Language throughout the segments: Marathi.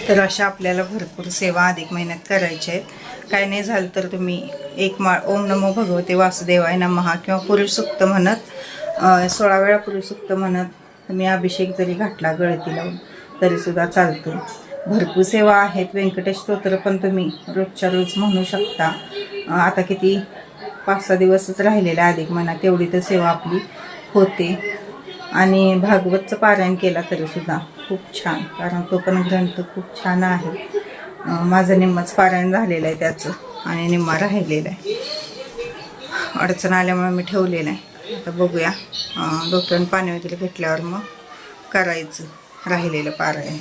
तर अशा आपल्याला भरपूर सेवा अधिक महिन्यात करायच्या आहेत. काय नाही झालं तर तुम्ही एक माळ ओम नमो भगवते वासुदेवाय नमः किंवा पुरुष सुक्त म्हणत 16 वेळा पुरुष सुक्त म्हणत तुम्ही अभिषेक जरी घातला गळती लावून तरीसुद्धा चालतं. भरपूर सेवा आहेत. व्यंकटेश स्तोत्र पण तुम्ही रोजच्या रोज म्हणू शकता. आता किती 5-6 दिवसच राहिलेला अधिक महिना, तेवढी तर सेवा आपली होते. आणि भागवतचं पारायण केला तरीसुद्धा खूप छान, कारण तो पण ग्रंथ खूप छान आहे. माझं निम्मच पारायण झालेलं आहे त्याचं आणि निम्मा राहिलेला आहे. अडचण आल्यामुळे मी ठेवलेलं आहे. आता बघूया डॉक्टरांनी पाणी वगैरे घेतल्यावर मग करायचं राहिलेलं पारायण.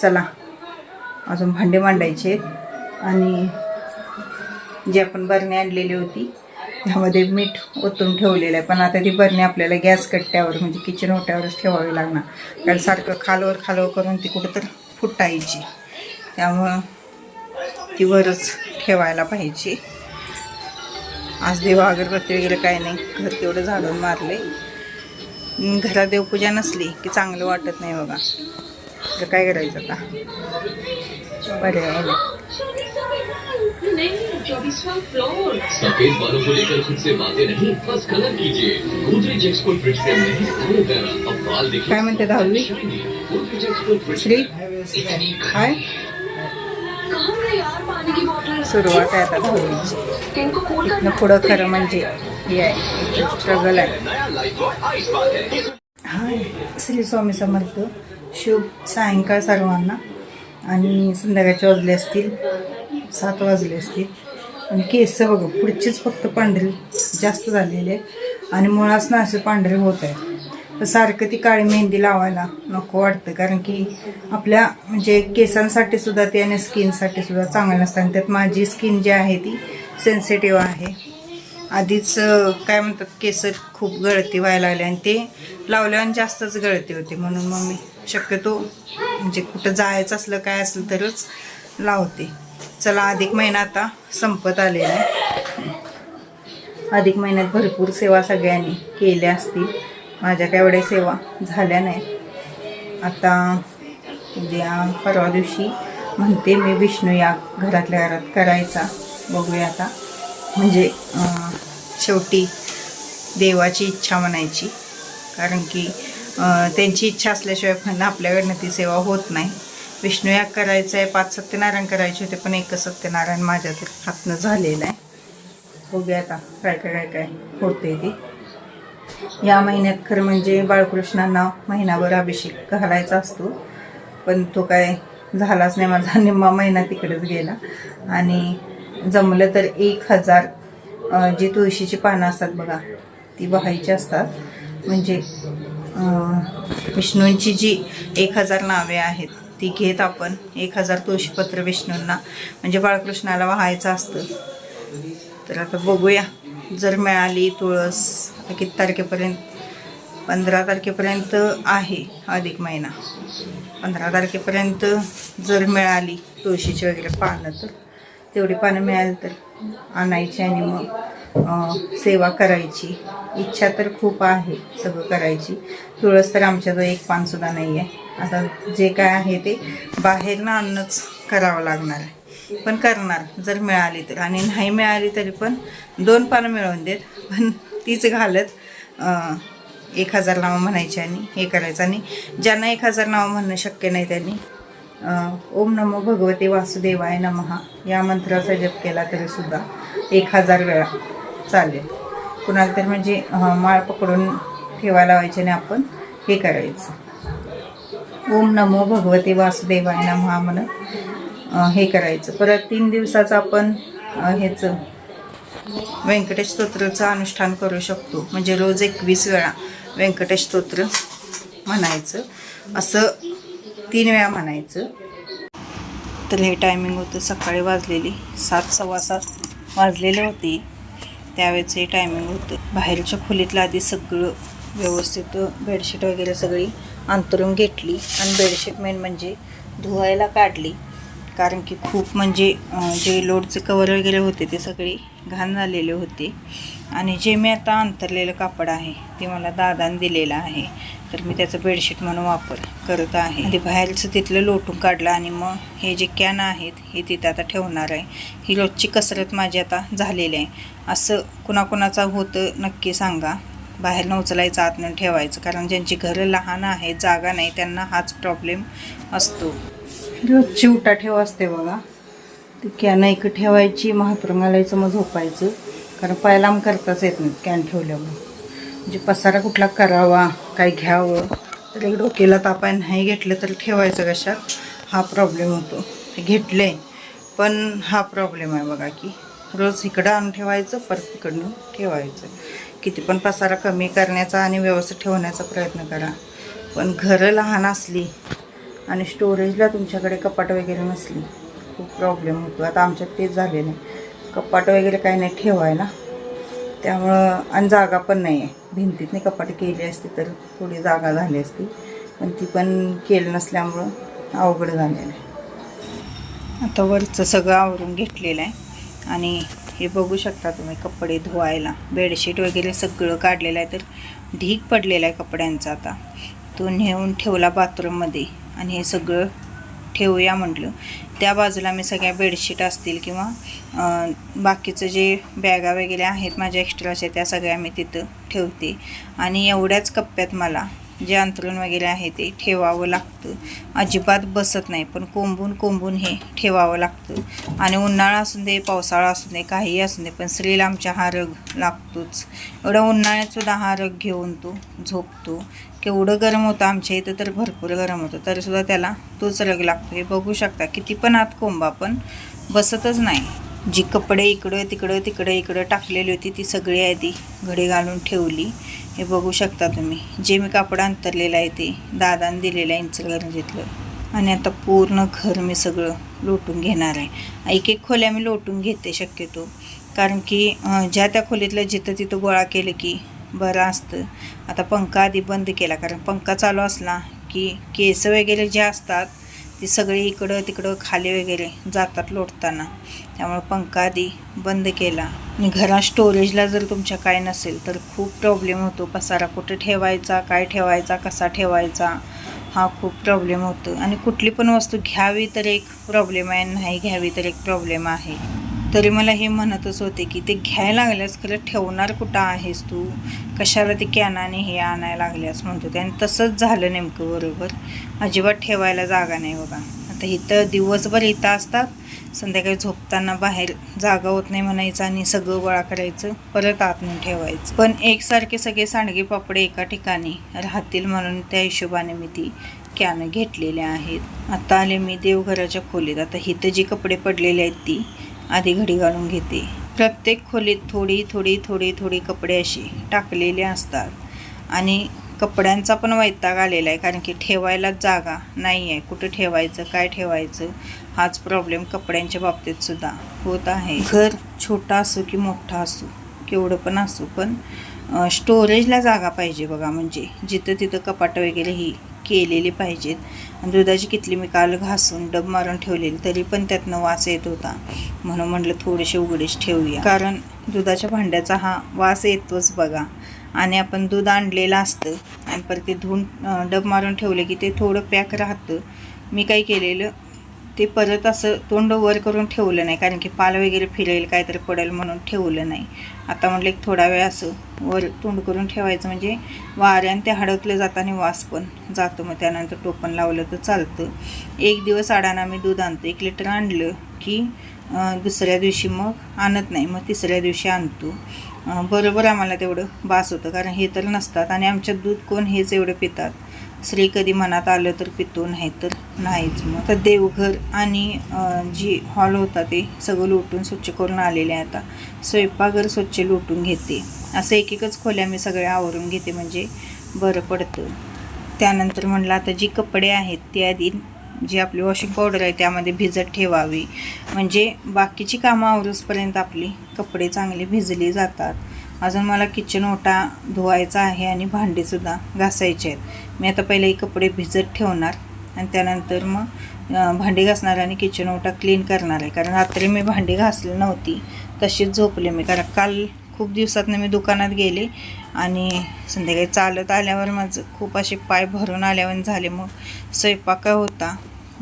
चला अजून भांडे मांडायचे आणि जी आपण बरणी आणलेली होती त्यामध्ये मीठ ओतून ठेवलेलं आहे, पण आता ती बरणी आपल्याला गॅस कट्ट्यावर म्हणजे किचन ओट्यावरच ठेवावी लागणार, कारण सारखं खालवर करून ती कुठं तर फुटायची. त्यामुळं ती वरच ठेवायला पाहिजे. आज देवा अगरबत्ती वगैरे काय नाही, घर तेवढं झाडून मारले. घरात देवपूजा नसली की चांगलं वाटत नाही बघा. तर काय करायचं आता, पर्याय सफेद बालों को लेकर खुद से बातें नहीं, बस कलर कीजिए. गोदरेज एक्सपर्ट फ्रिज फ्रेम नहीं, एलोवेरा. अब बाल देखिए. काय म्हणते 10वी श्री काय सुरुवात आहे आता 10वीची. इथनं पुढं खरं म्हणजे हे आहे, स्ट्रगल आहे. हाय श्री स्वामी समर्थ. शुभ सायंकाळ सर्वांना. आणि संध्याकाळचे वाजले असतील 7 वाजले असतील. आणि केस बघा पुढचीच फक्त पांढरी जास्त झालेले आणि मुळासनं असे पांढरे होत आहे. तर सारखं ती काळी मेहंदी लावायला नको वाटतं, कारण की आपल्या म्हणजे केसांसाठी सुद्धा ते आणि स्किनसाठी सुद्धा चांगलं नसतं. आणि त्यात माझी स्किन जी आहे ती सेन्सिटिव्ह आहे. आधीच काय म्हणतात केस खूप गळती व्हायला लागले आणि ते लावल्यावर जास्तच गळती होती. म्हणून मग मी शक्यतो म्हणजे कुठं जायचं असलं काय असलं तरच लावते. चला अधिक महिना आता संपत आलेला आहे. अधिक महिन्यात भरपूर सेवा सगळ्यांनी केल्या असतील. माझ्या काय एवढ्या सेवा झाल्या नाहीत. आता उद्या परवा दिवशी म्हणते मी विष्णू याग घरातल्या घरात करायचा. बघूया आता, म्हणजे शेवटी देवाची इच्छा म्हणायची, कारण की त्यांची इच्छा असल्याशिवाय पण आपल्याकडनं ती सेवा होत नाही. विष्णू याग करायचं आहे, 5 सत्यनारायण करायचे होते, पण एकच सत्यनारायण माझ्या तर हातनं झालेलं आहे. बघूया आता काय होते ते. या महिन्यात खरं म्हणजे बाळकृष्णांना महिनाभर अभिषेक घालायचा असतो, पण तो काय झालाच नाही. माझा निम्मा महिना तिकडेच गेला. आणि जमलं तर 1000 जी तुळशीची पानं असतात बघा ती वाहायची असतात. म्हणजे विष्णूंची जी 1000 नावे आहेत ती घेत आपण 1000 तुळशीपत्र विष्णूंना म्हणजे बाळकृष्णाला वाहायचं असतं. तर आता बघूया, जर मिळाली तुळस. आता किती तारखेपर्यंत, 15 तारखेपर्यंत आहे अधिक महिना. 15 तारखेपर्यंत जर मिळाली तुळशीची वगैरे पानं, तर तेवढी पानं मिळाली तर आणायची आणि मग सेवा करायची. इच्छा तर खूप आहे सगळं करायची. तुळस तर आमच्याजवळ एक पानसुद्धा नाही आहे. आता जे काय आहे ते बाहेरनं आणणंच करावं लागणार आहे, पण करणार जर मिळाली तर. आणि नाही मिळाली तरी पण 2 पानं मिळवून देत, पण तीच घालत 1000 नावं म्हणायची आणि हे करायचं. आणि ज्यांना 1000 नावं म्हणणं शक्य नाही त्यांनी ओम नमो भगवते वासुदेवाय नमः या मंत्राचा जप केला तरीसुद्धा 1000 वेळा चालेल. कुणाला तर म्हणजे माळ पकडून ठेवायला लावायचे आणि आपण हे करायचं, ओम नमो भगवते वासुदेवाय नमः म्हणत हे करायचं. परत 3 दिवसाचं आपण ह्याचं व्यंकटेश स्तोत्राचं अनुष्ठान करू शकतो. म्हणजे रोज 21 वेळा व्यंकटेश स्तोत्र म्हणायचं, असं 3 वेळा म्हणायचं. तर हे टायमिंग होतं सकाळी वाजलेली 7, 7:15 वाजलेले होते त्यावेळेचं हे टायमिंग होतं. बाहेरच्या खोलीतलं आधी सगळं व्यवस्थित बेडशीट वगैरे सगळी अंतरून घेतली आणि बेडशीट मेन म्हणजे धुवायला काढली. कारण की खूप म्हणजे जे लोडचे कवर वगैरे होते ते सगळे घाण झालेले होते. आणि जे मी आता अंतरलेलं कापड आहे ते मला दादाने दिलेलं आहे, तर मी त्याचं बेडशीट म्हणून वापर करत आहे. आणि बाहेरचं तिथलं लोटून काढलं आणि मग हे जे कॅन आहेत हे तिथं आता ठेवणार आहे. ही रोजची कसरत माझी आता झालेली आहे. असं कुणाकुणाचं होतं नक्की सांगा, बाहेर न उचलायचं आतनं ठेवायचं, कारण ज्यांची घरं लहान आहेत, जागा नाही, त्यांना हाच प्रॉब्लेम असतो. रोजची उठा ठेव असते बघा, ती कॅन एक ठेवायची, महापुरंग घालायचं, मग झोपायचं, कारण पायलाम करताच येत नाही कॅन ठेवल्यामुळे. म्हणजे पसारा कुठला करावा, काय घ्यावं, तर एक डोक्याला तापाय नाही घेतलं तर ठेवायचं कशात, हा प्रॉब्लेम होतो. घेतले पण हा प्रॉब्लेम आहे बघा, की रोज इकडं आणून ठेवायचं, परत इकडून ठेवायचं. किती पण पसारा कमी करण्याचा आणि व्यवस्थित ठेवण्याचा प्रयत्न करा, पण घरं लहान असली आणि स्टोरेजला तुमच्याकडे कपाट वगैरे नसली खूप प्रॉब्लेम होतो. आता आमच्यात तेच झालेलं आहे, कपाट वगैरे काही नाही ठेवायला, त्यामुळं आणि जागा पण नाही आहे. भिंतीतनी कपाट केली असती तर थोडी जागा झाली असती, पण ती पण केलं नसल्यामुळं अवघड झालेलं आहे. आता वरचं सगळं आवरून घेतलेलं आहे आणि हे बघू शकता तुम्ही, कपडे धुवायला बेडशीट वगैरे सगळं काढलेलं आहे, तर ढीग पडलेला आहे कपड्यांचा. आता तो नेऊन ठेवला बाथरूममध्ये आणि हे सगळं ठेवूया म्हटलं. त्या बाजूला मी सगळ्या बेडशीट असतील किंवा बाकीचं जे बॅगा वगैरे आहेत माझ्या एक्स्ट्राच्या, त्या सगळ्या मी तिथं ठेवते. आणि एवढ्याच कप्प्यात मला जे अंथरूण वगैरे आहे ते ठेवावं लागतं. अजिबात बसत नाही, पण कोंबून हे ठेवावं लागतं. आणि उन्हाळा असून दे, पावसाळा असून दे, काहीही असून दे, पण स्त्रीला आमच्या हा रग लागतोच. एवढं उन्हाळ्यातसुद्धा हा रग घेऊन तो झोपतो. केवढं गरम होतं आमच्या इथं, तर भरपूर गरम होतं, तरीसुद्धा त्याला तोच रग लागतो. हे बघू शकता, किती पण आत कोंबा पण बसतच नाही. जी कपडे इकडं टाकलेली होती ती सगळी आधी घडी घालून ठेवली. हे बघू शकता तुम्ही, जे मी कापड अंतरलेलं आहे ते दादाने दिलेलं आहे इचलकरंजीतलं. आणि आता पूर्ण घर मी सगळं लोटून घेणार आहे. एक खोल्या मी लोटून घेते शक्यतो, कारण की ज्या त्या खोलीतलं जिथं तिथं गोळा केलं की बरं असतं. आता पंखा आधी बंद केला, कारण पंखा चालू असला की केस वगैरे जे असतात ती सगळी इकडं तिकडं खाली वगैरे जातात लोटताना, त्यामुळे पंखा आधी बंद केला. आणि घरात स्टोरेजला जर तुमच्या काय नसेल तर खूप प्रॉब्लेम होतो. पसारा कुठं ठेवायचा, काय ठेवायचा, कसा ठेवायचा, हा खूप प्रॉब्लेम होतो. आणि कुठली पण वस्तू घ्यावी तर एक प्रॉब्लेम आहे, नाही घ्यावी तर एक प्रॉब्लेम आहे. तरी मला हे म्हणतच होते की ते घ्यायला लागल्यास खरं ठेवणार कुठं आहेस तू, कशाला ते कॅनाने हे आणायला लागल्यास म्हणत होते. आणि तसंच झालं नेमकं बरोबर, अजिबात ठेवायला जागा नाही बघा. आता इथं दिवसभर इथं असतात, संध्याकाळी झोपताना बाहेर जागा होत नाही म्हणायचं आणि सगळं गोळा करायचं, परत आतून ठेवायचं. पण एकसारखे सगळे सांडगे पापडे एका ठिकाणी राहतील म्हणून त्या हिशोबाने मी ती कॅन घेतलेले आहेत. आता आले मी देवघराच्या खोलीत. आता इथं जी कपडे पडलेले आहेत ती आधी घडी घालून घेते. प्रत्येक खोलीत थोडी कपडे अशी टाकलेले असतात आणि कपड्यांचा पण वैताग आलेला आहे, कारण की ठेवायला जागा नाही आहे. कुठं ठेवायचं, काय ठेवायचं, हाच प्रॉब्लेम कपड्यांच्या बाबतीत सुद्धा होत आहे. घर छोटा असो की मोठा असो, केवढं पण असो, पण स्टोरेजला जागा पाहिजे बघा. म्हणजे जिथं तिथं कपाट वगैरे ही केलेली पाहिजेत. आणि दुधाची किटली मी काल घासून डब मारून ठेवलेली, तरी पण त्यातनं वास येत होता, म्हणून म्हटलं थोडेसे उघडेच ठेवूया, कारण दुधाच्या भांड्याचा हा वास येतोच बघा. आणि आपण दूध आणलेलं असतं आणि परत ते धुवून डब मारून ठेवलं की ते थोडं पॅक राहतं. मी काय केलेलं, ते परत असं तोंड वर करून ठेवलं नाही, कारण की पाल वगैरे फिरेल, काहीतरी पडेल म्हणून ठेवलं नाही. आता म्हटलं एक थोडा वेळ असं वर तोंड करून ठेवायचं, म्हणजे वाऱ्यानं ते हडकलं जातं आणि वास पण जातो. मग त्यानंतर टोपण लावलं तर चालतं. एक दिवस अडाणा मी दूध आणतो, 1 लिटर आणलं की दुसऱ्या दिवशी मग आणत नाही, मग तिसऱ्या दिवशी आणतो. बरोबर आम्हाला तेवढं बास होतं, कारण हे तर नसतात आणि आमच्यात दूध कोण हेच एवढं पितात. श्री कधी मनात आलं तर पितो, नाही तर नाहीच. मग तर देवघर आणि जी हॉल होता ते सगळं लोटून स्वच्छ करून आलेले आहे. आता स्वयंपाकघर स्वच्छ लोटून घेते. असं एकच खोल्या मी सगळ्या आवरून घेते, म्हणजे बरं पडतं. त्यानंतर म्हणलं आता जी कपडे आहेत ती आधी जी आपली वॉशिंग पावडर आहे त्यामध्ये भिजत ठेवावी, म्हणजे बाकीची कामं आवरूसपर्यंत आपली कपडे चांगले भिजले जातात. अजून मला किचन ओटा धुवायचा आहे आणि भांडेसुद्धा घासायचे आहेत. मी आता पहिले कपडे भिजत ठेवणार आणि त्यानंतर मग भांडी घासणार आणि किचन ओटा क्लीन करणार आहे. कारण रात्री मी भांडी घासली नव्हती, तशीच झोपले मी. कारण काल खूप दिवसातनं मी दुकानात गेले आणि संध्याकाळी चालत आल्यावर माझं खूप असे पाय भरून आल्यावर झाले. मग स्वयंपाक होता,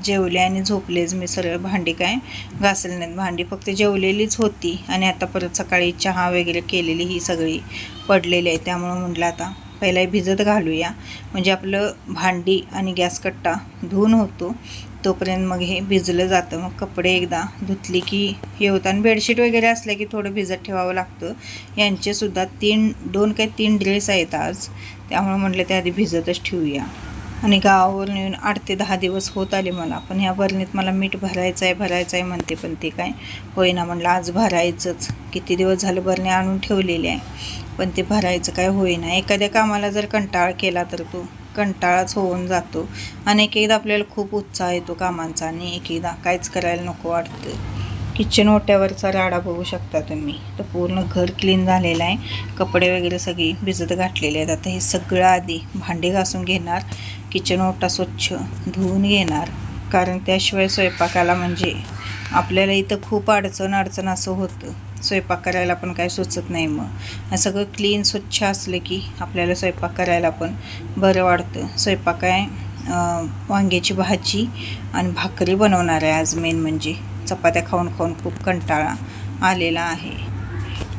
जेवले आणि झोपलेच मी. सरळ भांडी काय घासले नाहीत, भांडी फक्त जेवलेलीच होती. आणि आता परत सकाळी चहा वगैरे केलेली ही सगळी पडलेली आहे. त्यामुळं म्हटलं आता पहिला भिजत घालूया, म्हणजे आपलं भांडी आणि गॅस कट्टा धुवून होतो तोपर्यंत मग हे भिजलं जातं. मग कपडे एकदा धुतली की हे होतं. आणि बेडशीट वगैरे असल्या की थोडं भिजत ठेवावं लागतं. यांचेसुद्धा 2 ड्रेस आहेत आज, त्यामुळे म्हटलं ते आधी भिजतच ठेवूया. आणि गावावरून येऊन 8 ते 10 दिवस होत आले मला. पण ह्या बरणीत मला मीठ भरायचं आहे म्हणते, पण ते काय होईना. म्हटलं आज भरायचंच. किती दिवस झालं बरणी आणून ठेवलेली आहे, पण ते भरायचं काय होईना. एखाद्या कामाला जर कंटाळा केला तर तो कंटाळाच होऊन जातो. आणि एकदा आपल्याला खूप उत्साह येतो कामांचा आणि एकदा काहीच करायला नको वाटतं. किचन ओट्यावरचा राडा बघू शकता तुम्ही. तर पूर्ण घर क्लीन झालेलं आहे, कपडे वगैरे सगळी भिजत घातलेले आहेत. आता हे सगळं आधी भांडी घासून घेणार, किचन ओटा स्वच्छ धुवून घेणार. कारण त्याशिवाय स्वयंपाकाला म्हणजे आपल्याला इथं खूप अडचण असं होतं. स्वयंपाक करायला पण काय सुचत नाही. मग सगळं क्लीन स्वच्छ असलं की आपल्याला स्वयंपाक करायला पण बरं वाटतं. स्वयंपाक आहे वांग्याची भाजी आणि भाकरी बनवणार आहे आज. मेन म्हणजे चपात्या खाऊन खूप कंटाळा आलेला आहे.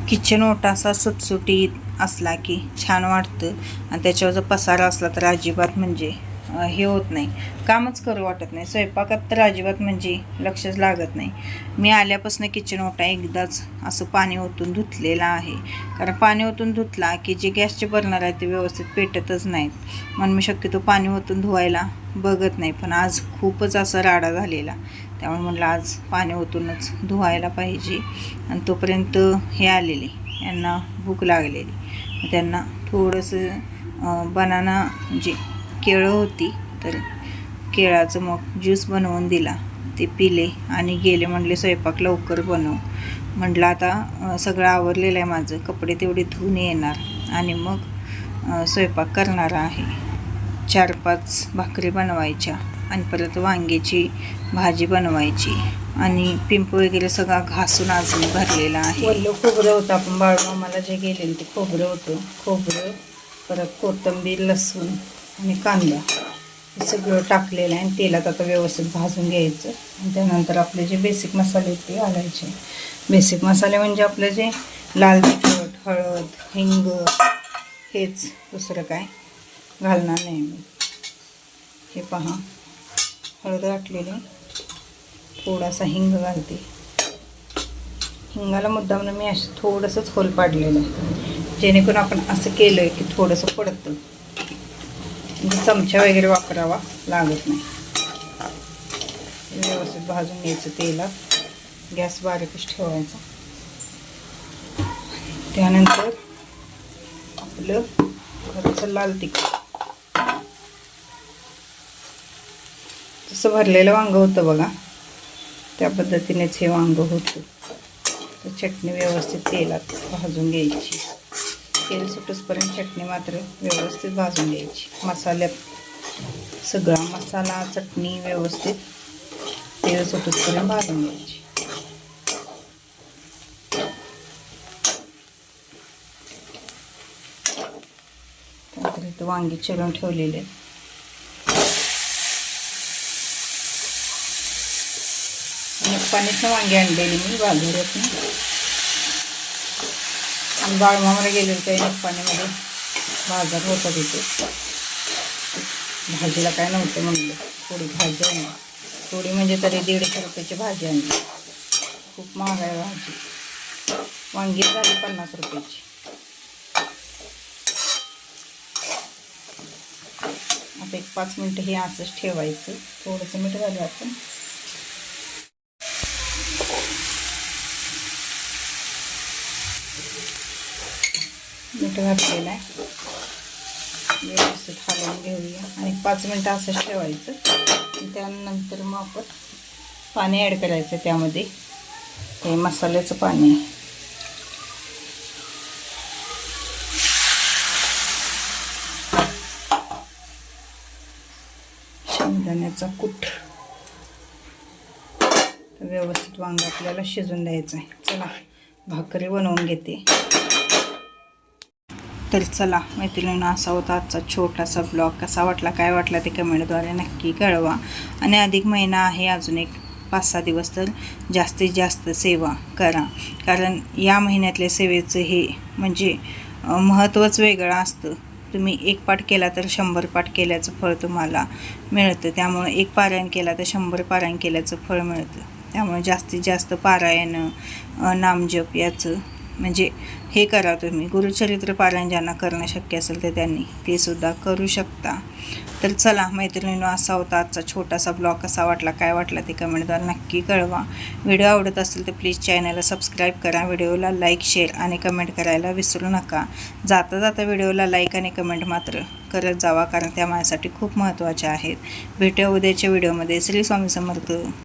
किचन ओटा असा सुटसुटीत असला की छान वाटतं. आणि त्याच्यावर जर पसारा असला तर अजिबात म्हणजे हे होत नाही, कामच करू वाटत नाही. स्वयंपाकात तर अजिबात म्हणजे लक्षच लागत नाही. मी आल्यापासून किचन ओटा एकदाच असं पाणी ओतून धुतलेला आहे. कारण पाणी ओतून धुतला की जे गॅसचे बर्नर आहे ते व्यवस्थित पेटतच नाहीत, म्हणून मी शक्यतो पाणी ओतून धुवायला बघत नाही. पण आज खूपच असा राडा झालेला, त्यामुळे म्हटलं आज पाणी ओतूनच धुवायला पाहिजे. आणि तोपर्यंत हे आलेले, यांना भूक लागलेली. त्यांना थोडंसं बनाना म्हणजे केळं होती तर केळाचं मग ज्यूस बनवून दिला, ते पिले आणि गेले. म्हटले स्वयंपाक लवकर बनव. म्हटलं आता सगळं आवरलेलं आहे माझं, कपडे तेवढे धुवून येणार आणि मग स्वयंपाक करणार आहे. 4-5 भाकरी बनवायच्या आणि परत वांग्याची भाजी बनवायची. आणि पिंप वगैरे सगळा घासून आज मी भरलेला आहे. वल्लं खोबरं होतं, आपण बाळूमामाला जे गेलेलं ते खोबरं होतं. खोबरं, परत कोथिंबीर, लसूण आणि कांदा हे सगळं टाकलेलं आहे. आणि तेलात आता व्यवस्थित भाजून घ्यायचं. आणि त्यानंतर आपले जे बेसिक मसाले आहेत ते घालायचे. बेसिक मसाले म्हणजे आपलं जे लाल तिखट, हळद, हिंग, हेच, दुसरं काय घालणार नाही मी. हे पहा, हळद घातलेली, थोडासा हिंग घालते. हिंगाला मुद्दाम मी असं थोडंसंच होल पाडलेलं आहे, जेणेकरून आपण असं केलं की थोडंसं पडतं, म्हणजे चमचा वगैरे वापरावा लागत नाही. व्यवस्थित भाजून घ्यायचं तेलात, गॅस बारीकच ठेवायचा. त्यानंतर आपलं घरचं लाल तिखट, तसं भरलेलं वांगं होतं बघा, त्या पद्धतीनेच हे वांगं होतं. तर चटणी व्यवस्थित तेलात भाजून घ्यायची. तेल सुटूसपर्यंत चटणी मात्र व्यवस्थित भाजून घ्यायची. मसाल्यात सगळा मसाला, चटणी व्यवस्थित तेल सुटूसपर्यंत भाजून घ्यायची. त्यानंतर इथं वांगी चिरून ठेवलेले आहेत. पाण्यातनं वांगी आणलेली मी बाजारातून. आणि बाळूमामाला गेलेलं त्या पाण्यामध्ये बाजार होता तिथे. भाजीला काय नव्हतं म्हणलं, थोडी भाजी आणली. थोडी म्हणजे तरी 150 रुपयाची भाजी आणली. खूप महाग आहे भाजी. वांगी झाली 50 रुपयाची. आता एक 5 मिनटं हे असंच ठेवायचं. थोडंसं मीठ घालू आपण. मीठ घातलेलं आहे, व्यवस्थित हलवून घेऊया आणि 5 मिनटं असंच ठेवायचं. त्यानंतर मग आपण पाणी ॲड करायचं. त्यामध्ये हे मसाल्याचं पाणी, शेंगदाण्याचं वांग्याचा कूट. तर व्यवस्थित वांग आपल्याला शिजून द्यायचं आहे. चला भाकरी बनवून घेते. तर चला मैत्रिणींनो, असा होता आजचा छोटासा ब्लॉग. कसा वाटला, काय वाटला ते कमेंटद्वारे नक्की कळवा. आणि अधिक महिना आहे अजून एक 5-6 दिवस, तर जास्तीत जास्त सेवा करा. कारण या महिन्यातल्या सेवेचं हे म्हणजे महत्त्वच वेगळं असतं. तुम्ही 1 पाठ केला तर 100 पाठ केल्याचं फळ तुम्हाला मिळतं. त्यामुळं 1 पारायण केला तर 100 पारायण केल्याचं फळ मिळतं. त्यामुळे जास्तीत जास्त पारायण, नामजप याचं म्हणजे हे करा तुम्ही. गुरुचरित्र पारायण ज्यांना करणं शक्य असेल तर त्यांनी ते सुद्धा करू शकता. तर चला मैत्रिणींनो, असा होता आजचा छोटासा ब्लॉग. कसा वाटला, काय वाटला ते कमेंटद्वारे नक्की कळवा. व्हिडिओ आवडत असेल तर प्लीज चॅनलला सबस्क्राईब करा. व्हिडिओला लाईक, शेअर आणि कमेंट करायला विसरू नका. जाता जाता व्हिडिओला लाईक आणि कमेंट मात्र करत जावा, कारण त्या माझ्यासाठी खूप महत्त्वाच्या आहेत. भेटूया उद्याच्या व्हिडिओमध्ये. श्री स्वामी समर्थ.